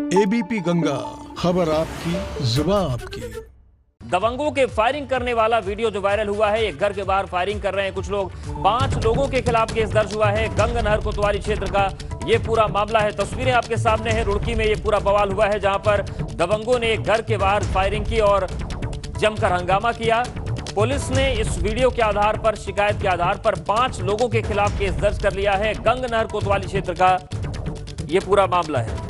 ABP Ganga, खबर आपकी, जुबान आपकी। दबंगों के फायरिंग करने वाला वीडियो जो वायरल हुआ है, एक घर के बाहर फायरिंग कर रहे हैं कुछ लोग। 5 लोगों के खिलाफ केस दर्ज हुआ है गंगनहर कोतवाली क्षेत्र का ये पूरा मामला है। तस्वीरें आपके सामने हैं। रुड़की में ये पूरा बवाल हुआ है जहां पर दबंगों ने एक घर के बाहर फायरिंग की और जमकर हंगामा किया। पुलिस ने इस वीडियो के आधार पर, शिकायत के आधार पर 5 लोगों के खिलाफ केस दर्ज कर लिया है। गंगनहर कोतवाली क्षेत्र का ये पूरा मामला है।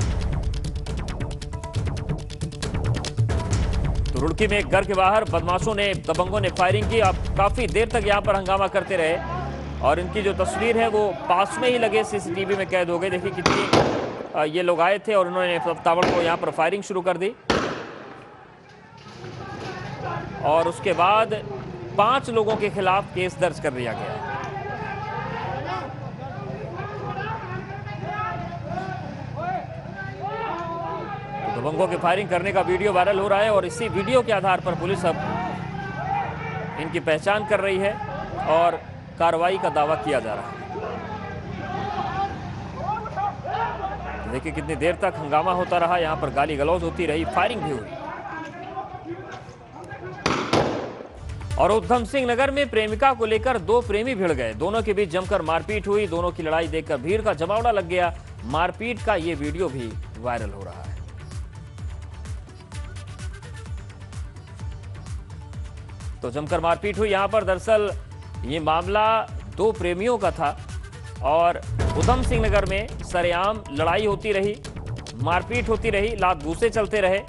तो रुड़की में एक घर के बाहर बदमाशों ने, दबंगों ने फायरिंग की। अब काफी देर तक यहां पर हंगामा करते रहे और इनकी जो तस्वीर है वो पास में ही लगे सीसीटीवी में कैद हो गई। देखिए कितनी ये लोग आए थे और उन्होंने ताबड़तोड़ यहां पर फायरिंग शुरू कर दी और उसके बाद 5 लोगों के खिलाफ केस दर्ज कर लिया गया। दबंगों के फायरिंग करने का वीडियो वायरल हो रहा है और इसी वीडियो के आधार पर पुलिस अब इनकी पहचान कर रही है और कार्रवाई का दावा किया जा रहा है। देखिए कितनी देर तक हंगामा होता रहा, यहां पर गाली गलौज होती रही, फायरिंग भी हुई। और उधम सिंह नगर में प्रेमिका को लेकर 2 प्रेमी भिड़ गए। दोनों के बीच जमकर मारपीट हुई। दोनों की लड़ाई देखकर भीड़ का जमावड़ा लग गया। मारपीट का ये वीडियो भी वायरल हो रहा है। तो जमकर मारपीट हुई यहां पर। दरअसल ये मामला 2 प्रेमियों का था और उधम सिंह नगर में सरेआम लड़ाई होती रही, मारपीट होती रही, लात घूंसे चलते रहे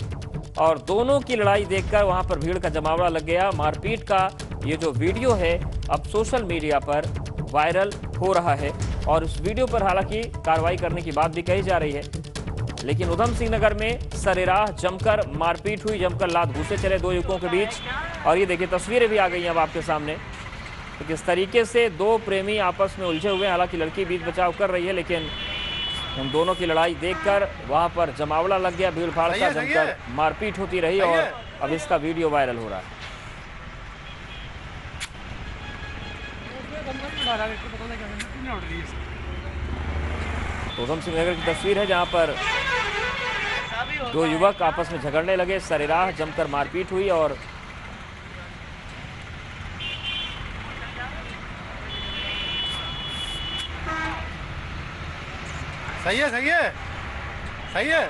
और दोनों की लड़ाई देखकर वहां पर भीड़ का जमावड़ा लग गया। मारपीट का ये जो वीडियो है अब सोशल मीडिया पर वायरल हो रहा है और इस वीडियो पर हालांकि कार्रवाई करने की बात भी कही जा रही है, लेकिन उधम सिंह नगर में सरेराह जमकर मारपीट हुई, जमकर लात घूंसे चले 2 युवकों के बीच। और ये देखिए तस्वीरें भी आ गई हैं अब आपके सामने। तो किस तरीके से 2 प्रेमी आपस में उलझे हुए हैं। हालांकि लड़की बीच बचाव कर रही है, लेकिन उन दोनों की लड़ाई देखकर वहां पर जमावड़ा लग गया, भीड़ भाड़ का, जमकर मारपीट होती रही और अब इसका वीडियो वायरल हो रहा है। उधम सिंह नगर की तस्वीर है जहां पर 2 युवक आपस में झगड़ने लगे, सरेराह जमकर मारपीट हुई और सही है, सही है, सही है।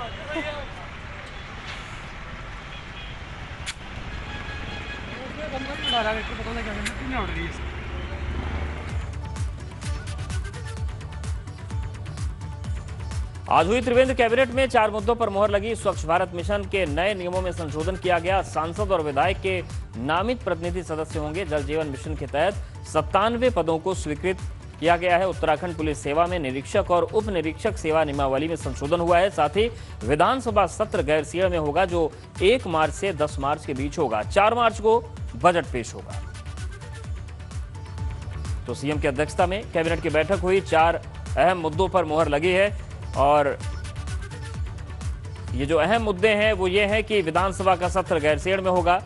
आज हुई त्रिवेंद्र कैबिनेट में 4 मुद्दों पर मुहर लगी। स्वच्छ भारत मिशन के नए नियमों में संशोधन किया गया। सांसद और विधायक के नामित प्रतिनिधि सदस्य होंगे। जल जीवन मिशन के तहत 97 पदों को स्वीकृत किया गया है। उत्तराखंड पुलिस सेवा में निरीक्षक और उप निरीक्षक सेवा नियमावली में संशोधन हुआ है। साथ ही विधानसभा सत्र गैरसैंण में होगा जो 1 मार्च से 10 मार्च के बीच होगा। 4 मार्च को बजट पेश होगा। तो सीएम की अध्यक्षता में कैबिनेट की बैठक हुई। 4 अहम मुद्दों पर मुहर लगी है और ये जो अहम मुद्दे हैं वो ये है कि विधानसभा का सत्र गैरसैंण में होगा।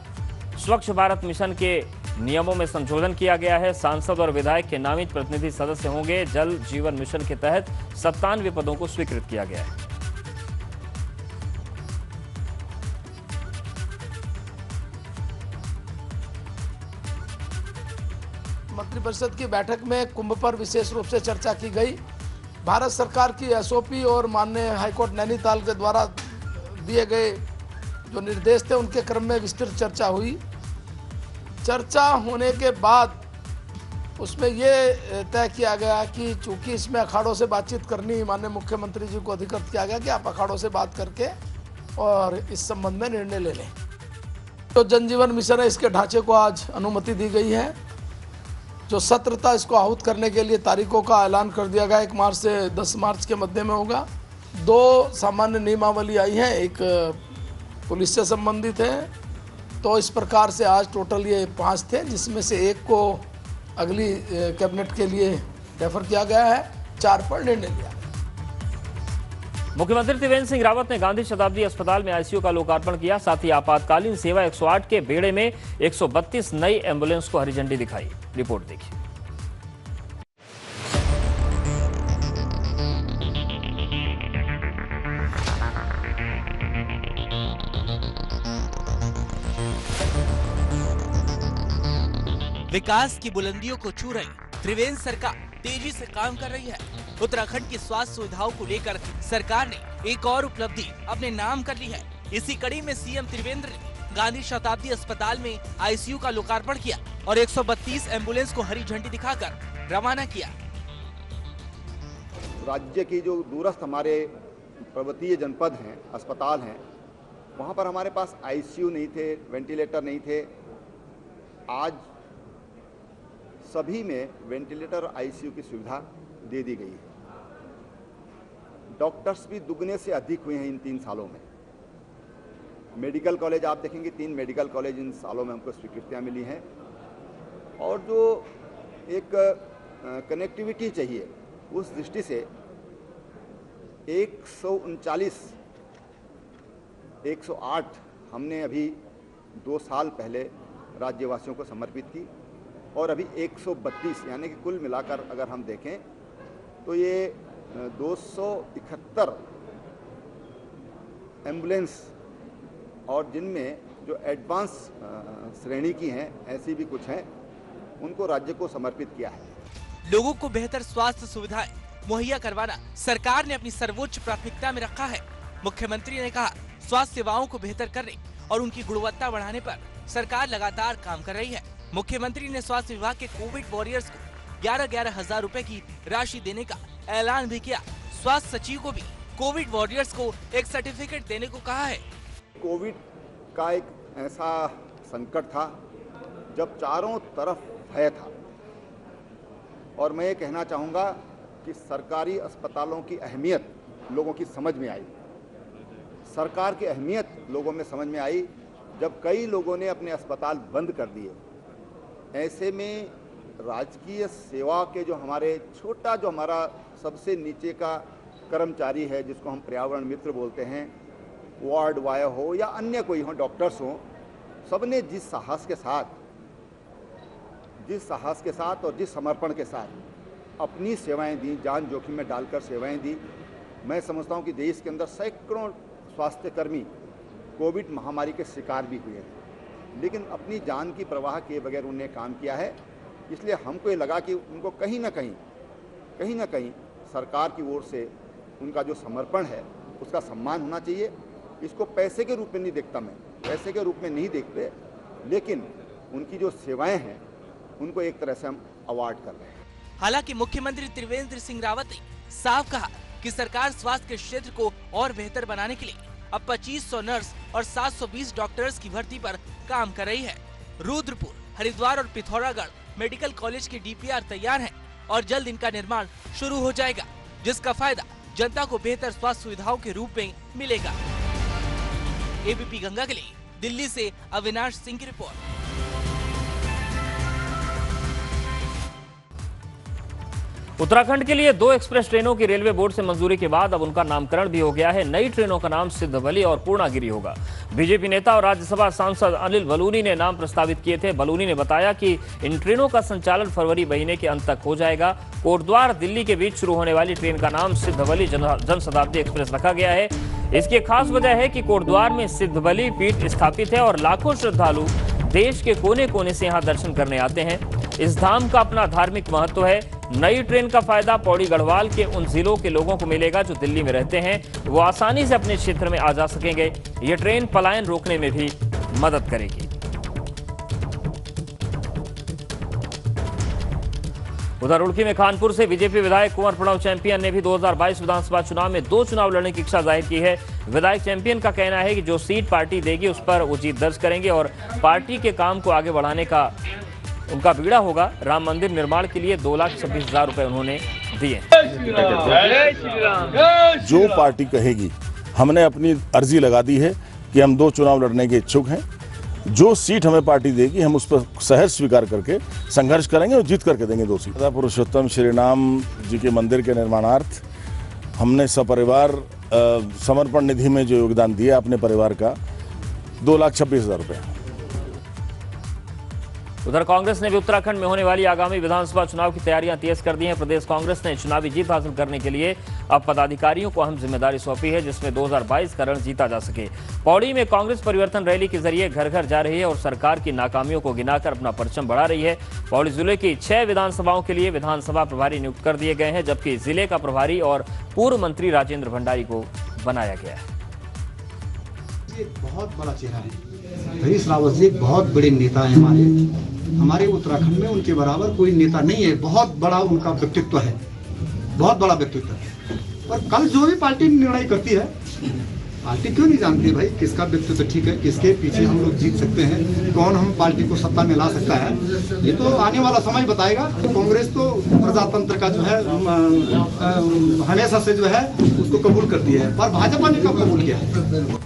स्वच्छ भारत मिशन के नियमों में संशोधन किया गया है। सांसद और विधायक के नामित प्रतिनिधि सदस्य होंगे। जल जीवन मिशन के तहत 97 पदों को स्वीकृत किया गया है। मंत्रिपरिषद की बैठक में कुंभ पर विशेष रूप से चर्चा की गई। भारत सरकार की एसओपी और माननीय हाईकोर्ट नैनीताल के द्वारा दिए गए जो निर्देश थे उनके क्रम में विस्तृत चर्चा हुई। चर्चा होने के बाद उसमें ये तय किया गया कि चूंकि इसमें अखाड़ों से बातचीत करनी, माननीय मुख्यमंत्री जी को अधिकृत किया गया कि आप अखाड़ों से बात करके और इस संबंध में निर्णय ले लें। तो जल जीवन मिशन है, इसके ढांचे को आज अनुमति दी गई है। जो सत्र था इसको आहूत करने के लिए तारीखों का ऐलान कर दिया गया। 1 मार्च से 10 मार्च के मध्य में होगा। 2 सामान्य नियमावली आई हैं, एक पुलिस से संबंधित है। तो इस प्रकार से आज टोटल ये 5 थे, जिसमें से 1 को अगली कैबिनेट के लिए रेफर किया गया है। 4 पर निर्णय लिया। मुख्यमंत्री त्रिवेंद्र सिंह रावत ने गांधी शताब्दी अस्पताल में आईसीयू का लोकार्पण किया। साथ ही आपातकालीन सेवा 108 के बेड़े में 132 नई एम्बुलेंस को हरी झंडी दिखाई। रिपोर्ट देखिए। विकास की बुलंदियों को छू रही त्रिवेंद्र सरकार तेजी से काम कर रही है। उत्तराखंड की स्वास्थ्य सुविधाओं को लेकर सरकार ने एक और उपलब्धि अपने नाम कर ली है। इसी कड़ी में सीएम त्रिवेंद्र ने गांधी शताब्दी अस्पताल में आईसीयू का लोकार्पण किया और 132 एम्बुलेंस को हरी झंडी दिखाकर रवाना किया। राज्य की जो दूरस्थ हमारे पर्वतीय जनपद हैं, अस्पताल हैं, वहाँ पर हमारे पास आईसीयू नहीं थे, वेंटिलेटर नहीं थे। आज सभी में वेंटिलेटर और आईसीयू की सुविधा दे दी गई है। डॉक्टर्स भी दुगने से अधिक हुए हैं इन 3 सालों में। मेडिकल कॉलेज आप देखेंगे, 3 मेडिकल कॉलेज इन सालों में हमको स्वीकृतियाँ मिली हैं। और जो एक कनेक्टिविटी चाहिए उस दृष्टि से 138 हमने अभी 2 साल पहले राज्यवासियों को समर्पित की और अभी 132 यानी कि कुल मिलाकर अगर हम देखें तो ये 271 एम्बुलेंस और जिनमें जो एडवांस श्रेणी की हैं, ऐसी भी कुछ हैं, उनको राज्य को समर्पित किया है। लोगों को बेहतर स्वास्थ्य सुविधाएं मुहैया करवाना सरकार ने अपनी सर्वोच्च प्राथमिकता में रखा है। मुख्यमंत्री ने कहा, स्वास्थ्य सेवाओं को बेहतर करने और उनकी गुणवत्ता बढ़ाने पर सरकार लगातार काम कर रही है। मुख्यमंत्री ने स्वास्थ्य विभाग के कोविड वॉरियर्स को 11,000 रुपए की राशि देने का ऐलान भी किया। स्वास्थ्य सचिव को भी कोविड वॉरियर्स को एक सर्टिफिकेट देने को कहा है। कोविड का एक ऐसा संकट था जब चारों तरफ भय था, और मैं ये कहना चाहूँगा कि सरकारी अस्पतालों की अहमियत लोगों की समझ में आई। सरकार की अहमियत लोगों में समझ में आई जब कई लोगों ने अपने अस्पताल बंद कर दिए। ऐसे में राजकीय सेवा के जो हमारा सबसे नीचे का कर्मचारी है, जिसको हम पर्यावरण मित्र बोलते हैं, वार्ड बॉय हो या अन्य कोई हो, डॉक्टर्स हो, सबने जिस साहस के साथ और जिस समर्पण के साथ अपनी सेवाएं दी, जान जोखिम में डालकर सेवाएं दी। मैं समझता हूं कि देश के अंदर सैकड़ों स्वास्थ्यकर्मी कोविड महामारी के शिकार भी हुए हैं, लेकिन अपनी जान की परवाह किए बगैर उन्होंने काम किया है। इसलिए हमको ये लगा कि उनको कहीं ना कहीं सरकार की ओर से उनका जो समर्पण है उसका सम्मान होना चाहिए। इसको पैसे के रूप में नहीं देखता, मैं पैसे के रूप में नहीं देखते, लेकिन उनकी जो सेवाएं हैं उनको एक तरह से हम अवार्ड कर रहे हैं। हालांकि मुख्यमंत्री त्रिवेंद्र सिंह रावत ने साफ कहा कि सरकार स्वास्थ्य के क्षेत्र को और बेहतर बनाने के लिए अब 2500 नर्स और 720 डॉक्टर्स की भर्ती पर काम कर रही है। रुद्रपुर, हरिद्वार और पिथौरागढ़ मेडिकल कॉलेज के डीपीआर तैयार हैं और जल्द इनका निर्माण शुरू हो जाएगा, जिसका फायदा जनता को बेहतर स्वास्थ्य सुविधाओं के रूप में मिलेगा। एबीपी गंगा के लिए दिल्ली से अविनाश सिंह की रिपोर्ट। उत्तराखंड के लिए 2 एक्सप्रेस ट्रेनों की रेलवे बोर्ड से मंजूरी के बाद अब उनका नामकरण भी हो गया है। नई ट्रेनों का नाम सिद्धबली और पूर्णागिरी होगा। बीजेपी नेता और राज्यसभा सांसद अनिल बलूनी ने नाम प्रस्तावित किए थे। बलूनी ने बताया कि इन ट्रेनों का संचालन फरवरी महीने के अंत तक हो जाएगा। कोटद्वार दिल्ली के बीच शुरू होने वाली ट्रेन का नाम सिद्धबली जनशताब्दी एक्सप्रेस रखा गया है। इसकी खास वजह है कि कोटद्वार में सिद्धबली पीठ स्थापित है और लाखों श्रद्धालु देश के कोने कोने से यहाँ दर्शन करने आते हैं। इस धाम का अपना धार्मिक महत्व है। नई ट्रेन का फायदा पौड़ी गढ़वाल के उन जिलों के लोगों को मिलेगा जो दिल्ली में रहते हैं। वो आसानी से अपने क्षेत्र में आ जा सकेंगे। ये ट्रेन पलायन रोकने में भी मदद करेगी। उधर रुड़की में खानपुर से बीजेपी विधायक कुंवर प्रणव चैंपियन ने भी 2022 विधानसभा चुनाव में 2 चुनाव लड़ने की इच्छा जाहिर की है। विधायक चैंपियन का कहना है कि जो सीट पार्टी देगी उस पर वो जीत दर्ज करेंगे और पार्टी के काम को आगे बढ़ाने का उनका बीड़ा होगा। राम मंदिर निर्माण के लिए 2,26,000 रुपए उन्होंने दिए। जो पार्टी कहेगी, हमने अपनी अर्जी लगा दी है कि हम 2 चुनाव लड़ने के इच्छुक हैं। जो सीट हमें पार्टी देगी हम उस पर सहर्ष स्वीकार करके संघर्ष करेंगे और जीत करके देंगे 2 सीट। पुरुषोत्तम श्री राम जी के मंदिर के निर्माणार्थ हमने सपरिवार समर्पण निधि में जो योगदान दिया अपने परिवार का 2,26,000 रुपये। उधर कांग्रेस ने भी उत्तराखंड में होने वाली आगामी विधानसभा चुनाव की तैयारियां तेज कर दी हैं। प्रदेश कांग्रेस ने चुनावी जीत हासिल करने के लिए अब पदाधिकारियों को अहम जिम्मेदारी सौंपी है, जिसमें 2022 का रण जीता जा सके। पौड़ी में कांग्रेस परिवर्तन रैली के जरिए घर घर जा रही है और सरकार की नाकामियों को गिनाकर अपना परचम बढ़ा रही है। पौड़ी जिले की 6 विधानसभाओं के लिए विधानसभा प्रभारी नियुक्त कर दिए गए हैं, जबकि जिले का प्रभारी और पूर्व मंत्री राजेंद्र भंडारी को बनाया गया है। एक बहुत बड़ा चेहरा है। हरीश रावत जी एक बहुत बड़े नेता है हमारे उत्तराखंड में उनके बराबर कोई नेता नहीं है। बहुत बड़ा उनका व्यक्तित्व है, बहुत बड़ा व्यक्तित्व है। और कल जो भी पार्टी निर्णय करती है, पार्टी क्यों नहीं जानती भाई किसका व्यक्तित्व ठीक है, किसके पीछे हम लोग जीत सकते हैं, कौन हम पार्टी को सत्ता में ला सकता है, ये तो आने वाला समय बताएगा। कांग्रेस तो प्रजातंत्र का जो है हमेशा से जो है उसको कबूल करती है, पर भाजपा ने कब कबूल किया है।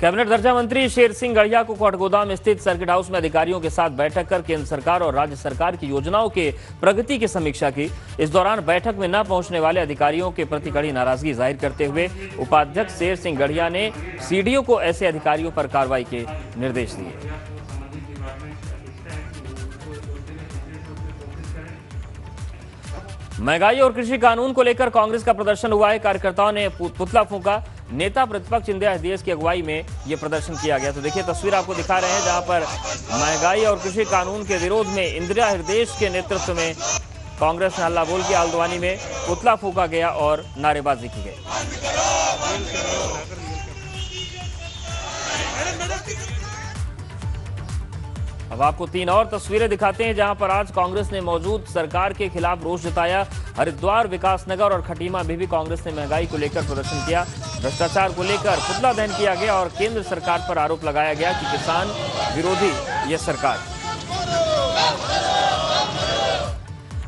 कैबिनेट दर्जा मंत्री शेर सिंह गढ़िया को कोटगोदाम स्थित सर्किट हाउस में अधिकारियों के साथ बैठक कर केंद्र सरकार और राज्य सरकार की योजनाओं के प्रगति की समीक्षा की। इस दौरान बैठक में न पहुंचने वाले अधिकारियों के प्रति कड़ी नाराजगी जाहिर करते हुए उपाध्यक्ष शेर सिंह गढ़िया ने सीडीओ को ऐसे अधिकारियों पर कार्रवाई के निर्देश दिए। महंगाई और कृषि कानून को लेकर कांग्रेस का प्रदर्शन हुआ है। कार्यकर्ताओं ने पुतला फूंका। नेता प्रतिपक्ष इंदिरा हृदय की अगुवाई में यह प्रदर्शन किया गया। तो देखिए तस्वीर आपको दिखा रहे हैं, जहां पर महंगाई और कृषि कानून के विरोध में इंदिरा हृदय के नेतृत्व में कांग्रेस ने हल्ला बोल की आलदवानी में पुतला फूंका गया और नारेबाजी की गई। अब आपको 3 और तस्वीरें दिखाते हैं, जहां पर आज कांग्रेस ने मौजूद सरकार के खिलाफ रोष जताया। हरिद्वार, विकासनगर और खटीमा में भी कांग्रेस ने महंगाई को लेकर प्रदर्शन किया। भ्रष्टाचार को लेकर पुतला दहन किया गया और केंद्र सरकार पर आरोप लगाया गया कि किसान विरोधी यह सरकार।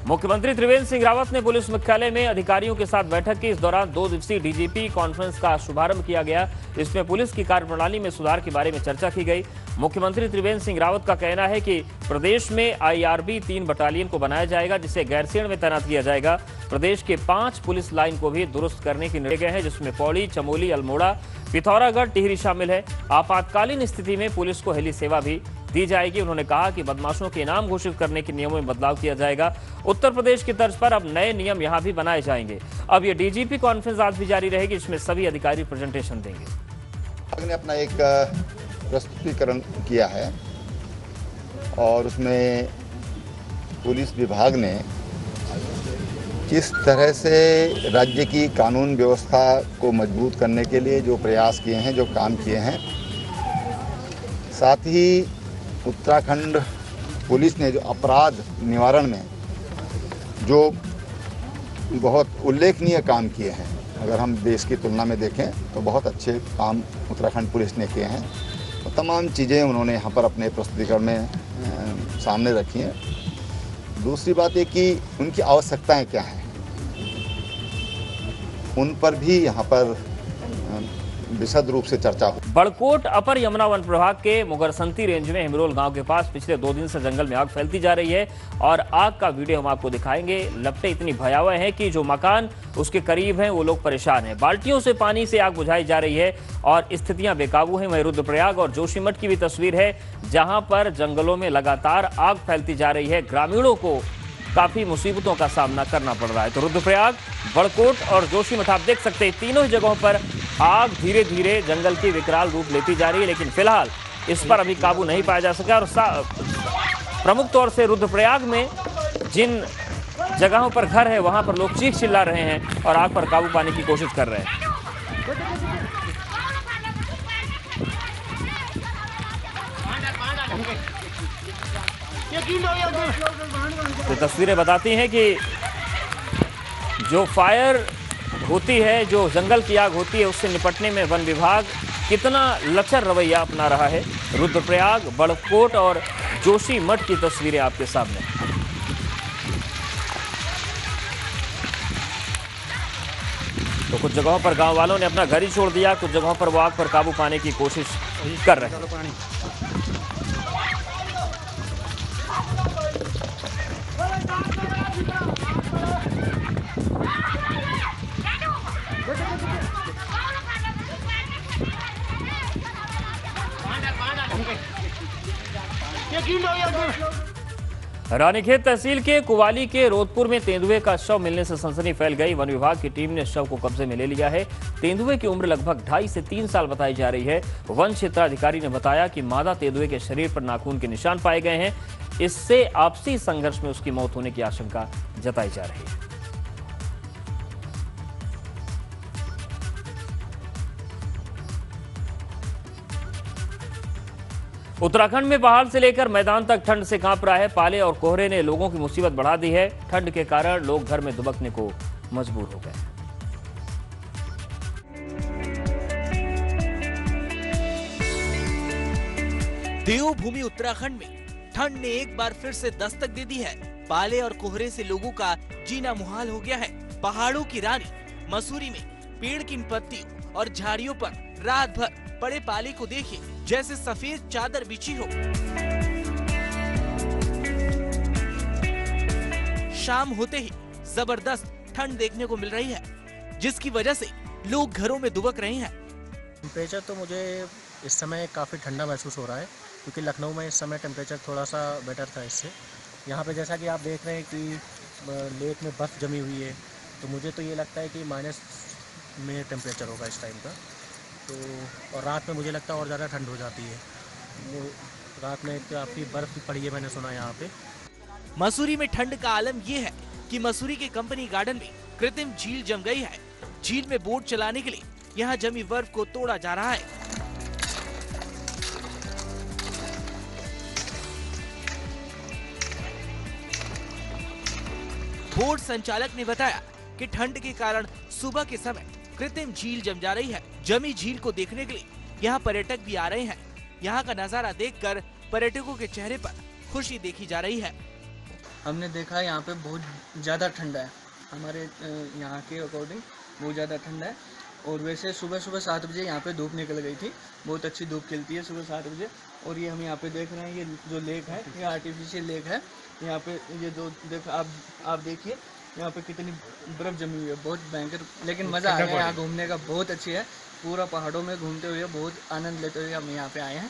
मुख्यमंत्री त्रिवेंद्र सिंह रावत ने पुलिस मुख्यालय में अधिकारियों के साथ बैठक की। इस दौरान 2 दिवसीय डीजीपी कॉन्फ्रेंस का शुभारंभ किया गया। इसमें पुलिस की कार्यप्रणाली में सुधार के बारे में चर्चा की गई। मुख्यमंत्री त्रिवेंद्र सिंह रावत का कहना है कि प्रदेश में आईआरबी 3 बटालियन को बनाया जाएगा, जिसे गैरसैंण में तैनात किया जाएगा। प्रदेश के 5 पुलिस लाइन को भी दुरुस्त करने के निर्णय हैं, जिसमें पौड़ी, चमोली, अल्मोड़ा, पिथौरागढ़, टिहरी शामिल है। आपातकालीन स्थिति में पुलिस को हेली सेवा भी दी जाएगी। उन्होंने कहा कि बदमाशों के इनाम घोषित करने के नियमों में बदलाव किया जाएगा। उत्तर प्रदेश की तर्ज पर अब नए नियम यहां भी बनाए जाएंगे। अब ये डीजीपी कॉन्फ्रेंस आज भी जारी रहेगी, जिसमें सभी अधिकारी प्रेजेंटेशन देंगे। ने अपना एक प्रस्तुतिकरण किया है और उसमें पुलिस विभाग ने किस तरह से राज्य की कानून व्यवस्था को मजबूत करने के लिए जो प्रयास किए हैं, जो काम किए हैं, साथ ही उत्तराखंड पुलिस ने जो अपराध निवारण में जो बहुत उल्लेखनीय काम किए हैं, अगर हम देश की तुलना में देखें तो बहुत अच्छे काम उत्तराखंड पुलिस ने किए हैं। तो तमाम चीज़ें उन्होंने यहाँ पर अपने प्रस्तुतिकरण में सामने रखी हैं। दूसरी बात ये कि उनकी आवश्यकताएं क्या हैं, उन पर भी यहाँ पर विशद रूप से चर्चा हो। बड़कोट अपर यमुना वन प्रभाग के मुगरसंती रेंज में हिमरोल गांव के पास पिछले 2 दिन से जंगल में आग फैलती जा रही है और आग का वीडियो हम आपको दिखाएंगे। लपटें इतनी भयावह हैं कि जो मकान उसके करीब हैं वो लोग परेशान हैं। बाल्टियों से पानी से आग बुझाई जा रही है और स्थितियां बेकाबू हैं। वहीं रुद्रप्रयाग और जोशीमठ की भी तस्वीर है, जहां पर जंगलों में लगातार आग फैलती जा रही है। ग्रामीणों को काफी मुसीबतों का सामना करना पड़ रहा है। तो रुद्रप्रयाग, बड़कोट और जोशीमठ आप देख सकते हैं, तीनों ही जगहों पर आग धीरे धीरे जंगल की विकराल रूप लेती जा रही है, लेकिन फिलहाल इस पर अभी काबू नहीं पाया जा सका। और प्रमुख तौर से रुद्रप्रयाग में जिन जगहों पर घर है वहां पर लोग चीख चिल्ला रहे हैं और आग पर काबू पाने की कोशिश कर रहे हैं। तो तस्वीरें बताती हैं कि जो फायर होती है, जो जंगल की आग होती है, उससे निपटने में वन विभाग कितना लचर रवैया अपना रहा है। रुद्रप्रयाग, बड़कोट और जोशीमठ की तस्वीरें आपके सामने। तो कुछ जगहों पर गांव वालों ने अपना घर ही छोड़ दिया, कुछ जगहों पर वो आग पर काबू पाने की कोशिश कर रहे हैं। रानीखेत तहसील के कुवाली के रोदपुर में तेंदुए का शव मिलने से सनसनी फैल गई। वन विभाग की टीम ने शव को कब्जे में ले लिया है। तेंदुए की उम्र लगभग 2.5 से 3 साल बताई जा रही है। वन क्षेत्राधिकारी ने बताया कि मादा तेंदुए के शरीर पर नाखून के निशान पाए गए हैं। इससे आपसी संघर्ष में उसकी मौत होने की आशंका जताई जा रही है। उत्तराखंड में पहाड़ से लेकर मैदान तक ठंड से कांप रहा है। पाले और कोहरे ने लोगों की मुसीबत बढ़ा दी है। ठंड के कारण लोग घर में दुबकने को मजबूर हो गए। देवभूमि उत्तराखंड में ठंड ने एक बार फिर से दस्तक दे दी है। पाले और कोहरे से लोगों का जीना मुहाल हो गया है। पहाड़ों की रानी मसूरी में पेड़ की पत्तियों और झाड़ियों पर रात भर पड़े पाले को देखिए, जैसे सफेद चादर बिछी हो। शाम होते ही जबरदस्त ठंड देखने को मिल रही है, जिसकी वजह से लोग घरों में दुबक रहे हैं। टेम्परेचर तो मुझे इस समय काफ़ी ठंडा महसूस हो रहा है, क्योंकि लखनऊ में इस समय टेम्परेचर थोड़ा सा बेटर था इससे। यहाँ पे जैसा कि आप देख रहे हैं कि लेक में बर्फ़ जमी हुई है, तो मुझे तो ये लगता है कि माइनस में टेम्परेचर होगा इस टाइम का। तो और रात में मुझे लगता है और ज़्यादा ठंड हो जाती है। वो रात में काफ़ी बर्फ़ भी पड़ी है, मैंने सुना यहाँ पे। मसूरी में ठंड का आलम ये है कि मसूरी के कंपनी गार्डन में कृत्रिम झील जम गई है। झील में बोट चलाने के लिए यहाँ जमी बर्फ को तोड़ा जा रहा है। बोट संचालक ने बताया कि ठंड के कारण सुबह के समय कृत्रिम झील जम जा रही है। जमी झील को देखने के लिए यहाँ पर्यटक भी आ रहे हैं। यहाँ का नजारा देखकर पर्यटकों के चेहरे पर खुशी देखी जा रही है। हमने देखा यहाँ पे बहुत ज़्यादा ठंडा है, हमारे यहाँ के अकॉर्डिंग बहुत ज़्यादा ठंडा है। और वैसे सुबह 7 बजे यहाँ पे धूप निकल गई थी, बहुत अच्छी धूप खिलती है सुबह 7 बजे। और ये हम यहाँ पे देख रहे हैं, ये जो लेक है ये आर्टिफिशियल लेक है। यहाँ पे ये जो आप देखिए यहाँ पे कितनी बर्फ जमी हुई है, बहुत भयंकर। लेकिन मज़ा आ गया यहाँ घूमने का, बहुत अच्छी है। पूरा पहाड़ों में घूमते हुए बहुत आनंद लेते हुए हम यहाँ पे आए हैं।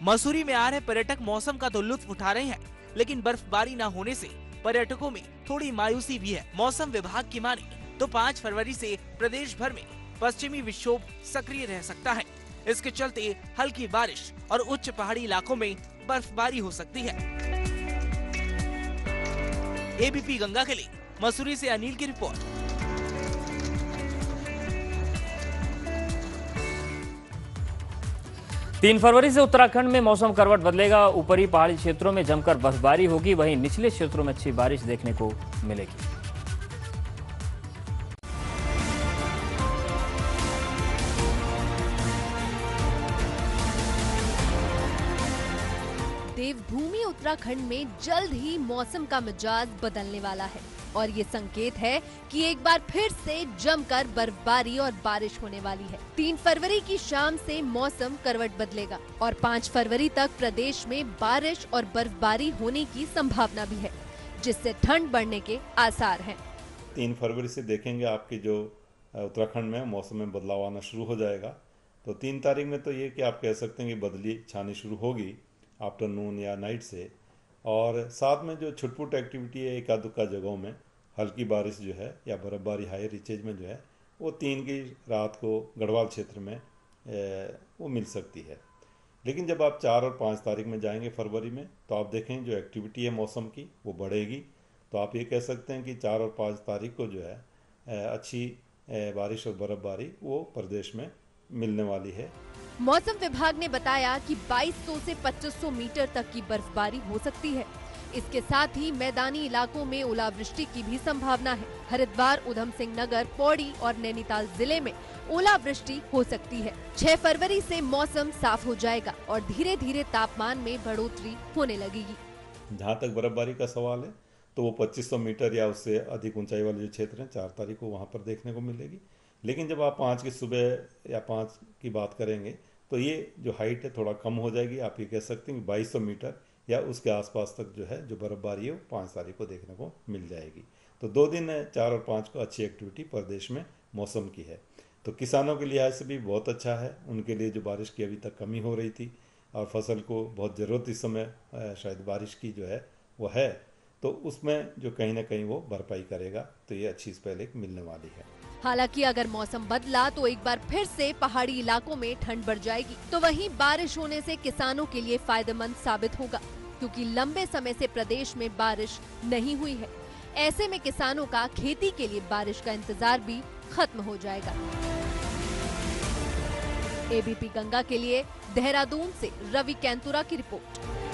मसूरी में आ रहे पर्यटक मौसम का तो लुत्फ उठा रहे हैं, लेकिन बर्फबारी न होने से पर्यटकों में थोड़ी मायूसी भी है। मौसम विभाग की माने तो 5 फरवरी से प्रदेश भर में पश्चिमी विक्षोभ सक्रिय रह सकता है। इसके चलते हल्की बारिश और उच्च पहाड़ी इलाकों में बर्फबारी हो सकती है। एबीपी गंगा के लिए मसूरी से अनिल की रिपोर्ट। तीन फरवरी से उत्तराखंड में मौसम करवट बदलेगा। ऊपरी पहाड़ी क्षेत्रों में जमकर बर्फबारी होगी, वहीं निचले क्षेत्रों में अच्छी बारिश देखने को मिलेगी। देवभूमि उत्तराखंड में जल्द ही मौसम का मिजाज बदलने वाला है और ये संकेत है कि एक बार फिर से जमकर बर्फबारी और बारिश होने वाली है। 3 फरवरी की शाम से मौसम करवट बदलेगा और 5 फरवरी तक प्रदेश में बारिश और बर्फबारी होने की संभावना भी है, जिससे ठंड बढ़ने के आसार हैं। 3 फरवरी से देखेंगे आपके जो उत्तराखंड में मौसम में बदलाव आना शुरू हो जाएगा। तो 3 तारीख में तो ये कि आप कह सकते हैं कि बदली छानी शुरू होगी आफ्टरनून या नाइट से। और साथ में जो छुटपुट एक्टिविटी है एका दुक्का जगहों में हल्की बारिश जो है या बर्फबारी हाई रिचेज में जो है वो 3 की रात को गढ़वाल क्षेत्र में वो मिल सकती है। लेकिन जब आप 4 और 5 तारीख में जाएंगे फरवरी में, तो आप देखें जो एक्टिविटी है मौसम की वो बढ़ेगी। तो आप ये कह सकते हैं कि 4 और 5 तारीख को जो है अच्छी बारिश और बर्फबारी वो प्रदेश में मिलने वाली है। मौसम विभाग ने बताया कि 2200 से 2500 मीटर तक की बर्फबारी हो सकती है। इसके साथ ही मैदानी इलाकों में ओलावृष्टि की भी संभावना है। हरिद्वार, उधम सिंह नगर, पौड़ी और नैनीताल जिले में ओलावृष्टि हो सकती है। 6 फरवरी से मौसम साफ हो जाएगा और धीरे धीरे तापमान में बढ़ोतरी होने लगेगी। जहाँ तक बर्फबारी का सवाल है तो वो 2500 मीटर या उससे अधिक ऊंचाई वाले जो क्षेत्र हैं 4 तारीख को वहाँ पर देखने को मिलेगी। लेकिन जब आप 5 की सुबह या 5 की बात करेंगे तो ये जो हाइट है थोड़ा कम हो जाएगी। आप ये कह सकते हैं कि 2200 मीटर या उसके आसपास तक जो है जो बर्फबारी है वो 5 तारीख को देखने को मिल जाएगी। तो 2 दिन 4 और 5 को अच्छी एक्टिविटी प्रदेश में मौसम की है। तो किसानों के लिहाज से भी बहुत अच्छा है। उनके लिए जो बारिश की अभी तक कमी हो रही थी और फसल को बहुत ज़रूरत इस समय शायद बारिश की जो है वो है, तो उसमें जो कहीं ना कहीं वो भरपाई करेगा, तो ये अच्छी स्पेल एक मिलने वाली है। हालांकि अगर मौसम बदला तो एक बार फिर से पहाड़ी इलाकों में ठंड बढ़ जाएगी, तो वहीं बारिश होने से किसानों के लिए फायदेमंद साबित होगा, क्योंकि लंबे समय से प्रदेश में बारिश नहीं हुई है। ऐसे में किसानों का खेती के लिए बारिश का इंतजार भी खत्म हो जाएगा। एबीपी गंगा के लिए देहरादून से रवि कैंतुरा की रिपोर्ट।